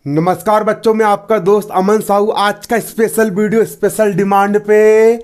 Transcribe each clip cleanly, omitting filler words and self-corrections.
नमस्कार बच्चों, मैं आपका दोस्त अमन साहू। आज का स्पेशल वीडियो स्पेशल डिमांड पे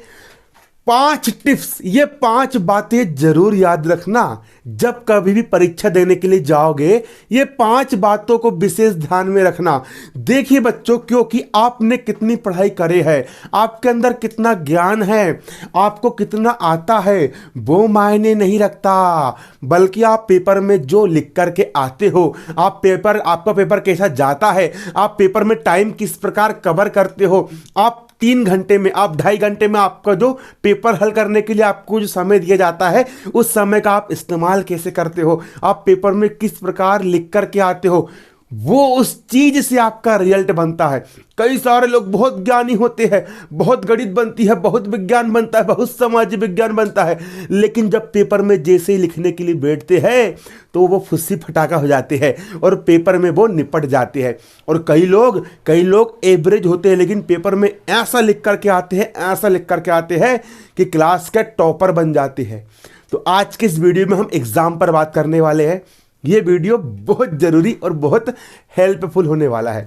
5 टिप्स, ये 5 बातें जरूर याद रखना जब कभी भी परीक्षा देने के लिए जाओगे। ये 5 बातों को विशेष ध्यान में रखना। देखिए बच्चों, क्योंकि आपने कितनी पढ़ाई करे है, आपके अंदर कितना ज्ञान है, आपको कितना आता है, वो मायने नहीं रखता, बल्कि आप पेपर में जो लिख करके आते हो, आपका पेपर कैसा जाता है, आप पेपर में टाइम किस प्रकार कवर करते हो, आप 3 घंटे में, आप 2.5 घंटे में आपका जो पेपर हल करने के लिए आपको जो समय दिया जाता है, उस समय का आप इस्तेमाल कैसे करते हो, आप पेपर में किस प्रकार लिख करके आते हो, वो उस चीज से आपका रिजल्ट बनता है। कई सारे लोग बहुत ज्ञानी होते हैं, बहुत गणित बनती है, बहुत विज्ञान बनता है, बहुत सामाजिक विज्ञान बनता है, लेकिन जब पेपर में जैसे ही लिखने के लिए बैठते हैं तो वो फुस्सी फटाका हो जाते हैं और पेपर में वो निपट जाते हैं। और कई लोग एवरेज होते हैं, लेकिन पेपर में ऐसा लिख करके आते हैं, ऐसा लिख करके आते हैं कि क्लास के टॉपर बन जाते हैं। तो आज के इस वीडियो में हम एग्जाम पर बात करने वाले हैं। ये वीडियो बहुत जरूरी और बहुत हेल्पफुल होने वाला है।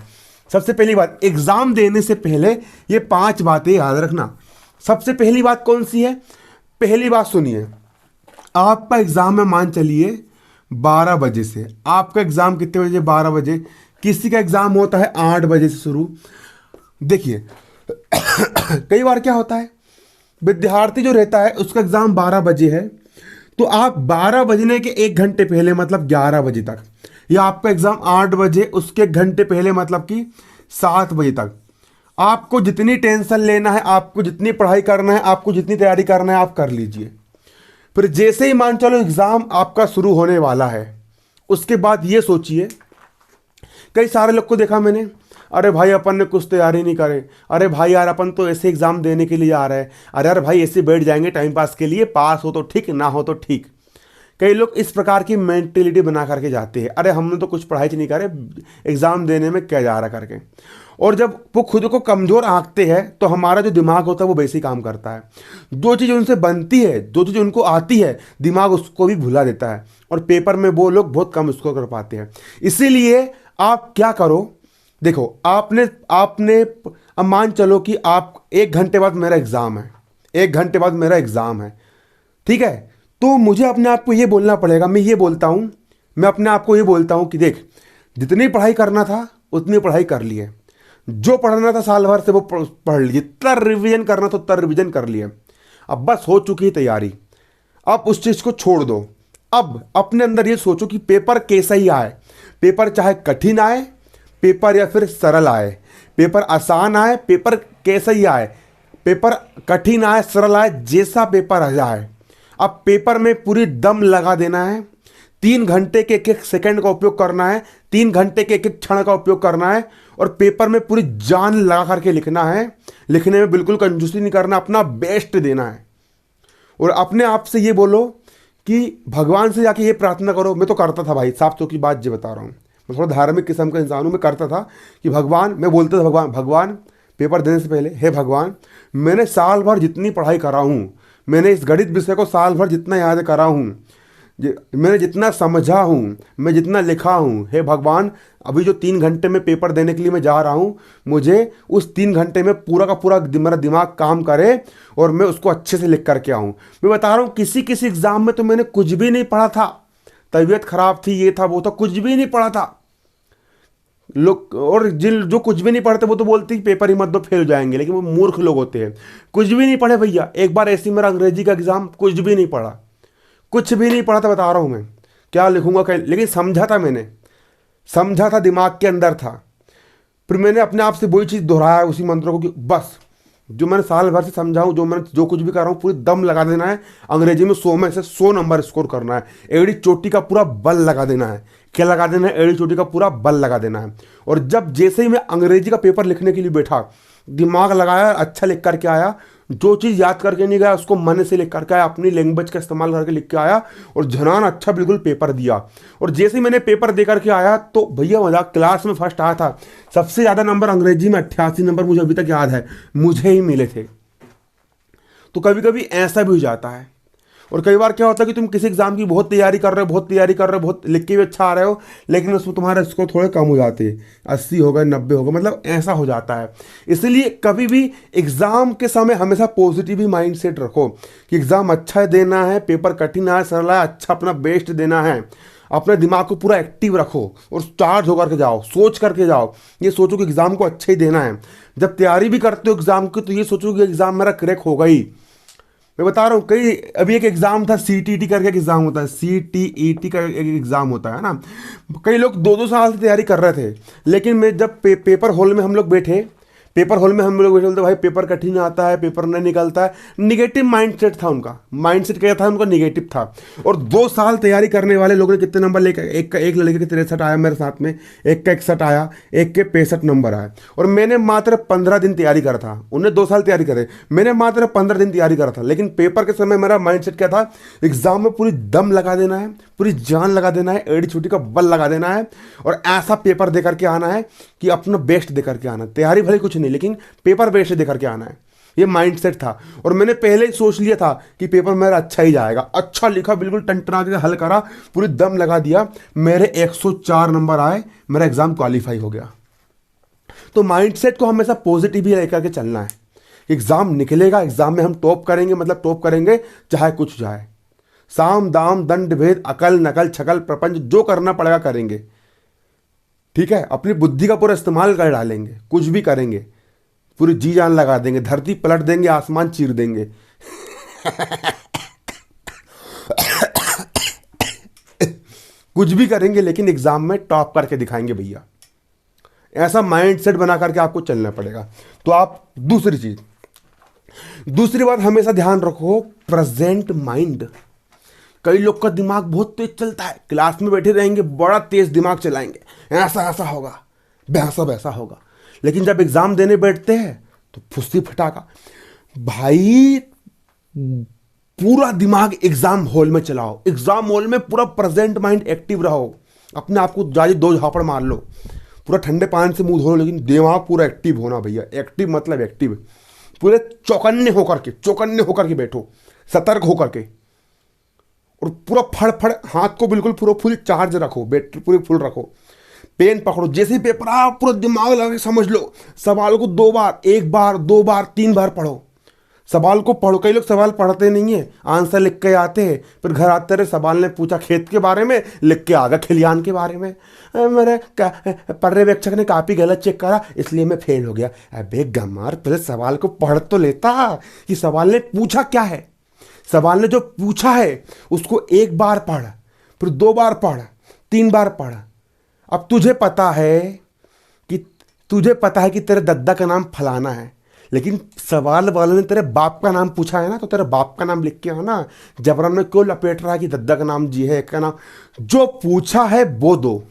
सबसे पहली बात, एग्जाम देने से पहले ये 5 बातें याद रखना। सबसे पहली बात कौन सी है? पहली बात सुनिए, आपका एग्जाम है, मान चलिए 12 बजे से। आपका एग्जाम कितने बजे? 12 बजे। किसी का एग्जाम होता है 8 बजे से शुरू। देखिए कई बार क्या होता है, विद्यार्थी जो रहता है उसका एग्जाम 12 बजे है, तो आप 12 बजने के 1 घंटे पहले, मतलब 11 बजे तक, या आपका एग्जाम 8 बजे, उसके 1 घंटे पहले मतलब कि 7 बजे तक, आपको जितनी टेंशन लेना है, आपको जितनी पढ़ाई करना है, आपको जितनी तैयारी करना है, आप कर लीजिए। फिर जैसे ही मान चलो एग्जाम आपका शुरू होने वाला है, उसके बाद ये सोचिए, कई सारे लोग को देखा मैंने, अरे भाई अपन ने कुछ तैयारी नहीं करे, अरे भाई यार अपन तो ऐसे एग्जाम देने के लिए आ रहे हैं, अरे यार भाई ऐसे बैठ जाएंगे टाइम पास के लिए, पास हो तो ठीक, ना हो तो ठीक। कई लोग इस प्रकार की मेंटेलिटी बना करके जाते हैं, अरे हमने तो कुछ पढ़ाई नहीं करे, एग्जाम देने में क्या जा रहा करके। और जब वो खुद को कमज़ोर आंकते हैं तो हमारा जो दिमाग होता है वो वैसे ही काम करता है। जो चीज़ उनसे बनती है, जो चीज़ उनको आती है, दिमाग उसको भी भुला देता है, और पेपर में वो लोग बहुत कम स्कोर कर पाते हैं। इसीलिए आप क्या करो, देखो आपने आपने अब मान चलो कि आप 1 घंटे बाद मेरा एग्ज़ाम है, 1 घंटे बाद मेरा एग्ज़ाम है, ठीक है, तो मुझे अपने आप को ये बोलना पड़ेगा, मैं अपने आप को ये बोलता हूँ कि देख, जितनी पढ़ाई करना था उतनी पढ़ाई कर ली है, जो पढ़ना था साल भर से वो पढ़ ली, जितना रिवीजन करना था उतना रिवीजन कर लिया, अब बस हो चुकी है तैयारी। अब उस चीज़ को छोड़ दो। अब अपने अंदर ये सोचो कि पेपर कैसा ही आए, पेपर चाहे कठिन आए, पेपर या फिर सरल आए, पेपर आसान आए, पेपर कैसा ही आए, पेपर कठिन आए, सरल आए, जैसा पेपर आ जाए, अब पेपर में पूरी दम लगा देना है। 3 घंटे के 1-1 सेकंड का उपयोग करना है, 3 घंटे के 1-1 क्षण का उपयोग करना है, और पेपर में पूरी जान लगा करके लिखना है। लिखने में बिल्कुल कंजूसी नहीं करना, अपना बेस्ट देना है। और अपने आप से ये बोलो कि भगवान से जाके ये प्रार्थना करो। मैं तो करता था भाई, साफ की बात जो बता रहा हूँ, मैं थोड़ा धार्मिक किस्म का इंसान हूँ, मैं करता था कि भगवान, मैं बोलता था भगवान पेपर देने से पहले, हे भगवान, मैंने साल भर जितनी पढ़ाई करा हूँ, मैंने इस गणित विषय को साल भर जितना याद करा हूँ, मैंने जितना समझा हूँ, मैं जितना लिखा हूँ, हे भगवान, अभी जो 3 घंटे में पेपर देने के लिए मैं जा रहा हूँ, मुझे उस 3 घंटे में पूरा का पूरा मेरा दिमाग काम करे और मैं उसको अच्छे से लिख करके आऊँ। मैं बता रहा हूँ, किसी किसी एग्ज़ाम में तो मैंने कुछ भी नहीं पढ़ा था, तबीयत खराब थी, ये था वो था, कुछ भी नहीं पढ़ा था लोग। और जो कुछ भी नहीं पढ़ते वो तो बोलते हैं पेपर ही मत दो, फेल जाएंगे, लेकिन वो मूर्ख लोग होते हैं। कुछ भी नहीं पढ़े भैया। एक बार ऐसे मेरा अंग्रेजी का एग्ज़ाम, कुछ भी नहीं पढ़ा, कुछ भी नहीं पढ़ा था, बता रहा हूँ मैं क्या लिखूंगा क्या, लेकिन समझा था, मैंने समझा था, दिमाग के अंदर था। फिर मैंने अपने आप से वही चीज़ दोहराया, उसी मंत्रों को, कि बस जो मैंने साल भर से समझाऊँ, जो कुछ भी कर रहा हूँ, पूरी दम लगा देना है। अंग्रेजी में 100 में से 100 नंबर स्कोर करना है। एड़ी चोटी का पूरा बल लगा देना है। क्या लगा देना है? एड़ी चोटी का पूरा बल लगा देना है। और जब जैसे ही मैं अंग्रेजी का पेपर लिखने के लिए बैठा, दिमाग लगाया, अच्छा लिख करके आया, जो चीज़ याद करके नहीं गया उसको मन से लिख करके आया, अपनी लैंग्वेज का इस्तेमाल करके लिख के आया, और झनान अच्छा बिल्कुल पेपर दिया। और जैसे ही मैंने पेपर दे करके आया तो भैया मजाक, क्लास में फर्स्ट आया था। सबसे ज़्यादा नंबर अंग्रेजी में 88 नंबर मुझे अभी तक याद है, मुझे ही मिले थे। तो कभी कभी ऐसा भी हो जाता है। और कई बार क्या होता है कि तुम किसी एग्जाम की बहुत तैयारी कर रहे हो, बहुत तैयारी कर रहे हो, बहुत लिख के भी अच्छा आ रहे हो, लेकिन उसमें तुम्हारे स्कोर थोड़े कम हो जाते हैं, 80 हो गए, 90 हो गए, मतलब ऐसा हो जाता है। इसलिए कभी भी एग्जाम के समय हमेशा पॉजिटिव ही माइंड सेट रखो कि एग्जाम अच्छा देना है, पेपर कठिन है, सरल है, अच्छा अपना बेस्ट देना है। अपने दिमाग को पूरा एक्टिव रखो और चार्ज होकर के जाओ, सोच करके जाओ। ये सोचो कि एग्जाम को अच्छा ही देना है। जब तैयारी भी करते हो एग्जाम की तो ये सोचो कि एग्जाम मेरा क्रैक होगा ही। मैं बता रहा हूँ, कई अभी एक एग्जाम था, सीटीटी करके एक एग्जाम होता है, सीटीईटी का एक एग्जाम होता है ना। कई लोग 2-2 साल से तैयारी कर रहे थे, लेकिन मैं जब पेपर हॉल में हम लोग बैठे, पेपर हॉल में हम लोग बैठे बोलते भाई पेपर कठिन आता है, पेपर नहीं निकलता है। निगेटिव माइंडसेट था उनका, माइंडसेट क्या था उनका, निगेटिव था। और 2 साल तैयारी करने वाले लोगों ने कितने नंबर लेकर, एक का एक लड़के के 63 आया मेरे साथ में, एक का 61 आया, एक के 65 नंबर आए। और मैंने मात्र 15 दिन तैयारी करा था, उन्हें 2 साल तैयारी करे, मैंने मात्र 15 दिन तैयारी करा था। लेकिन पेपर के समय मेरा माइंडसेट क्या था, एग्जाम में पूरी दम लगा देना है, पूरी जान लगा देना है, एड़ी छुट्टी का बल लगा देना है, और ऐसा पेपर दे करके आना है कि अपना बेस्ट दे करके आना। तैयारी भले कुछ नहीं, लेकिन पेपर बेस्ट दे करके आना है। ये माइंडसेट था। और मैंने पहले ही सोच लिया था कि पेपर मेरा अच्छा ही जाएगा। अच्छा लिखा, बिल्कुल टनटना के हल करा, पूरी दम लगा दिया, मेरे 104 नंबर आए, मेरा एग्जाम क्वालिफाई हो गया। तो माइंडसेट को हमेशा पॉजिटिव ही लेकर के चलना है। एग्जाम निकलेगा, एग्जाम में हम टॉप करेंगे, मतलब टॉप करेंगे चाहे कुछ जाए। साम दाम दंड भेद अकल नकल छकल प्रपंच जो करना पड़ेगा करेंगे, ठीक है। अपनी बुद्धि का पूरा इस्तेमाल कर डालेंगे, कुछ भी करेंगे, पूरी जी जान लगा देंगे, धरती पलट देंगे, आसमान चीर देंगे। कुछ भी करेंगे, लेकिन एग्जाम में टॉप करके दिखाएंगे भैया। ऐसा माइंडसेट बना करके आपको चलना पड़ेगा। तो आप दूसरी बात हमेशा ध्यान रखो, प्रेजेंट माइंड। कई लोग का दिमाग बहुत तेज चलता है, क्लास में बैठे रहेंगे, बड़ा तेज दिमाग चलाएंगे, ऐसा ऐसा होगा, वैसा वैसा होगा, लेकिन जब एग्जाम देने बैठते हैं तो फुस्सी फटाका। भाई पूरा दिमाग एग्जाम हॉल में चलाओ, एग्जाम हॉल में पूरा प्रेजेंट माइंड एक्टिव रहो। अपने आप को जाके 2 झापड़ मार लो, पूरा ठंडे पानी से मुंह धो लो, लेकिन दिमाग पूरा एक्टिव होना भैया। एक्टिव मतलब एक्टिव, पूरे चौकन्ने होकर के बैठो, सतर्क होकर के, और पूरा फड़ हाथ को बिल्कुल पूरा फुल चार्ज रखो, बैटरी पूरी फुल रखो। पेन पकड़ो, जैसे ही पेपर आ पूरा दिमाग लगा के समझ लो। सवाल को 2 बार, 1 बार, 2 बार, 3 बार पढ़ो। सवाल को पढ़ो। कई लोग सवाल पढ़ते नहीं है, आंसर लिख के आते हैं, फिर घर आते रहे, सवाल ने पूछा खेत के बारे में, लिख के आ गया खलिहान के बारे में। मेरे पर्यवेक्षक ने कापी गलत चेक करा इसलिए मैं फेल हो गया। अबे गंवार, पहले सवाल को पढ़ तो लेता कि सवाल ने पूछा क्या है। सवाल ने जो पूछा है उसको 1 बार पढ़, फिर 2 बार पढ़, 3 बार पढ़। अब तुझे पता है कि तेरे दद्दा का नाम फलाना है, लेकिन सवाल वाले ने तेरे बाप का नाम पूछा है ना, तो तेरे बाप का नाम लिख के आना। जबरन में क्यों लपेट रहा है कि दद्दा का नाम जी है, एक का नाम। जो पूछा है वो दो।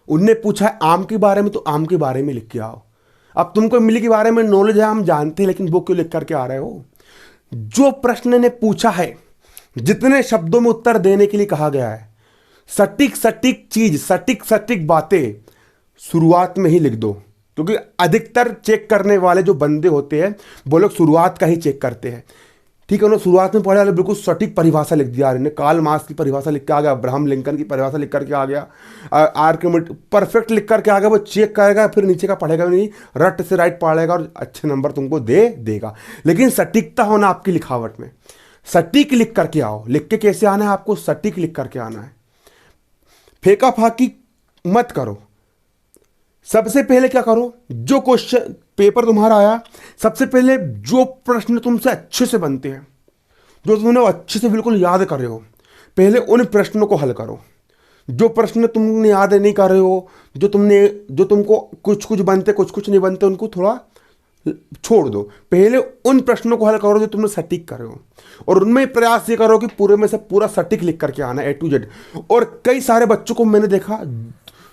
उनने पूछा है आम के बारे में, तो आम के बारे में लिख के आओ। अब तुमको इमली के बारे में नॉलेज है, हम जानते हैं, लेकिन वो क्यों लिख करके आ रहे हो। जो प्रश्न ने पूछा है, जितने शब्दों में उत्तर देने के लिए कहा गया है, सटीक चीज, सटीक बातें शुरुआत में ही लिख दो। क्योंकि अधिकतर चेक करने वाले जो बंदे होते हैं वो लोग शुरुआत का ही चेक करते हैं, ठीक है। उन्होंने शुरुआत में पढ़ा, बिल्कुल सटीक परिभाषा लिख दिया। इन्हें कार्ल मार्क्स की परिभाषा लिख के आ गया, अब्राहम लिंकन की परिभाषा लिख करके आ गया, आर्किमिडीज परफेक्ट लिख करके आ गया। वो चेक करेगा, फिर नीचे का पढ़ेगा नहीं, रट से राइट पढ़ेगा और अच्छे नंबर तुमको दे देगा। लेकिन सटीकता होना आपकी लिखावट में, सटीक लिख करके आओ। लिख के कैसे आना है आपको, सटीक लिख करके आना है। फेंका फाकी मत करो। सबसे पहले क्या करो, जो क्वेश्चन पेपर तुम्हारा आया, सबसे पहले जो प्रश्न तुमसे अच्छे से बनते हैं, जो तुमने अच्छे से बिल्कुल याद कर रहे हो, पहले उन प्रश्नों को हल करो। जो प्रश्न तुमने याद नहीं कर रहे हो, जो तुमको कुछ बनते कुछ नहीं बनते, उनको थोड़ा छोड़ दो। पहले उन प्रश्नों को हल करो जो तुमने सटीक कर रहे हो, और उनमें प्रयास ये करो कि पूरे में से पूरा सटीक लिख करके आना, A to Z। और कई सारे बच्चों को मैंने देखा,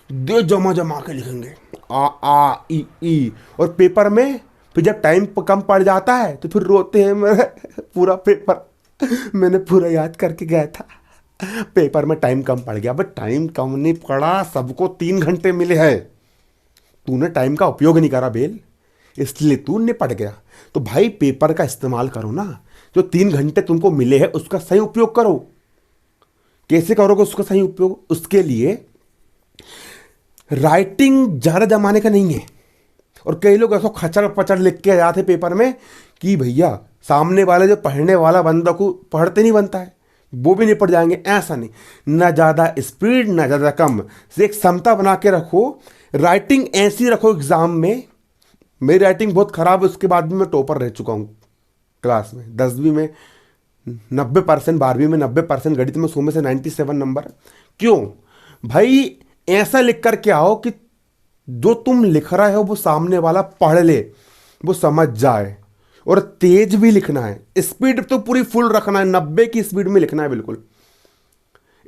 दे जमा के लिखेंगे आ ई, और पेपर में फिर जब टाइम कम पड़ जाता है तो फिर रोते हैं, मेरा पूरा पेपर मैंने पूरा याद करके गया था, पेपर में टाइम कम पड़ गया। बट टाइम कम नहीं पड़ा, सबको 3 घंटे मिले हैं, तूने टाइम का उपयोग नहीं करा बेल, इसलिए तू निपट गया। तो भाई पेपर का इस्तेमाल करो ना, जो 3 घंटे तुमको मिले हैं उसका सही उपयोग करो। कैसे करोगे उसका सही उपयोग? उसके लिए राइटिंग ज़्यादा जमाने का नहीं है। और कई लोग ऐसा खचर पचड़ लिख के आ जाते पेपर में कि भैया सामने वाले जो पढ़ने वाला बंदा को पढ़ते नहीं बनता है, वो भी नहीं पढ़ जाएंगे। ऐसा नहीं, ना ज़्यादा स्पीड ना ज़्यादा कम, एक समता बना के रखो। राइटिंग ऐसी रखो एग्ज़ाम में। मेरी राइटिंग बहुत ख़राब है, उसके बाद भी मैं टॉपर रह चुका हूँ क्लास में। 10वीं में 90%, 12वीं में 90%, गणित में 100 में से 97 नंबर। क्यों भाई? ऐसा लिख कर के आओ कि जो तुम लिख रहे हो वो सामने वाला पढ़ ले, वो समझ जाए। और तेज भी लिखना है, स्पीड तो पूरी फुल रखना है, 90 की स्पीड में लिखना है। बिल्कुल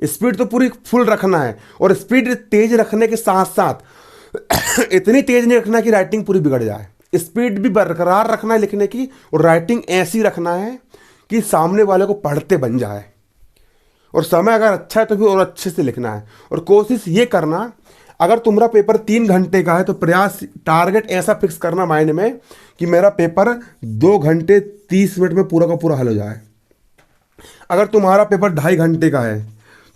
स्पीड तो पूरी फुल रखना है। और स्पीड तेज रखने के साथ साथ इतनी तेज नहीं रखना कि राइटिंग पूरी बिगड़ जाए। स्पीड भी बरकरार रखना है लिखने की, और राइटिंग ऐसी रखना है कि सामने वाले को पढ़ते बन जाए। और समय अगर अच्छा है तो फिर और अच्छे से लिखना है। और कोशिश ये करना, अगर तुम्हारा पेपर 3 घंटे का है तो प्रयास, टारगेट ऐसा फिक्स करना माइंड में कि मेरा पेपर 2 घंटे 30 मिनट में पूरा का पूरा हल हो जाए। अगर तुम्हारा पेपर 2.5 घंटे का है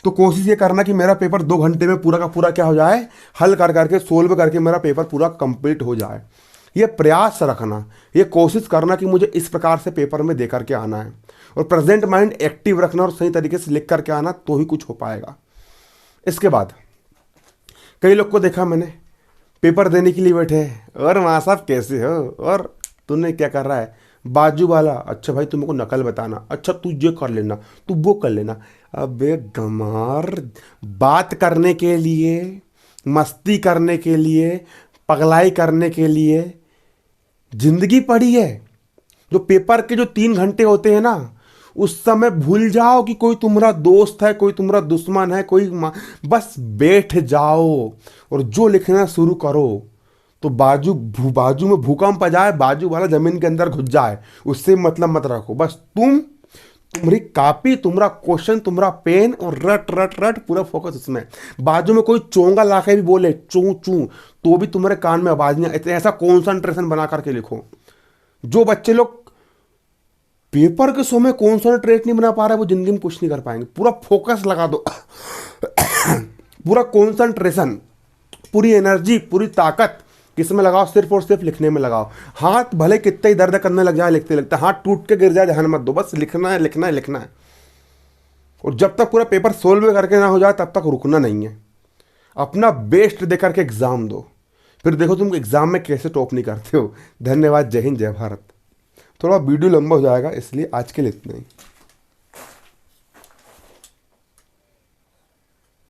तो कोशिश ये करना कि मेरा पेपर 2 घंटे में पूरा का पूरा क्या हो जाए, हल कर करके सोल्व करके मेरा पेपर पूरा कंप्लीट हो जाए। ये प्रयास रखना, ये कोशिश करना कि मुझे इस प्रकार से पेपर में दे करके आना है। और प्रेजेंट माइंड एक्टिव रखना और सही तरीके से लिख करके आना, तो ही कुछ हो पाएगा। इसके बाद कई लोग को देखा मैंने, पेपर देने के लिए बैठे हैं, और वहाँ साहब कैसे हो, और तूने क्या कर रहा है? बाजू वाला, अच्छा भाई तुमको नकल बताना, अच्छा तू ये कर लेना, तू वो कर लेना। अबे गमार, बात करने के लिए, मस्ती करने के लिए, पगलाई करने के लिए जिंदगी पड़ी है। जो पेपर के जो 3 घंटे होते हैं ना, उस समय भूल जाओ कि कोई तुम्हारा दोस्त है, कोई तुम्हारा दुश्मन है, बस बैठ जाओ और जो लिखना शुरू करो। तो बाजू में भूकंप आ जाए, बाजू वाला जमीन के अंदर घुस जाए, उससे मतलब मत रखो। बस तुम्हारी कॉपी, तुम्हारा क्वेश्चन, तुम्हारा पेन, और रट रट रट पूरा फोकस उसमें। बाजू में कोई चोंगा ला के भी बोले चू चू, तो भी तुम्हारे कान में आवाज नहीं आए। ऐसा कॉन्सेंट्रेशन बना करके लिखो। जो बच्चे लोग पेपर के समय कॉन्सेंट्रेट नहीं बना पा रहे, वो जिंदगी में कुछ नहीं कर पाएंगे। पूरा फोकस लगा दो पूरा कॉन्सेंट्रेशन, पूरी एनर्जी, पूरी ताकत किसमें लगाओ? सिर्फ और सिर्फ लिखने में लगाओ। हाथ भले कितना ही दर्द करने लग जाए लिखते लिखते, हाथ टूट के गिर जाए, ध्यान मत दो, बस लिखना है लिखना है लिखना है। और जब तक पूरा पेपर सोल्व करके ना हो जाए तब तक रुकना नहीं है। अपना बेस्ट दे करके एग्जाम दो, फिर देखो तुम एग्जाम में कैसे टॉप नहीं करते हो। धन्यवाद, जय हिंद, जय भारत। थोड़ा वीडियो लंबा हो जाएगा, इसलिए आज के लिए इतना ही।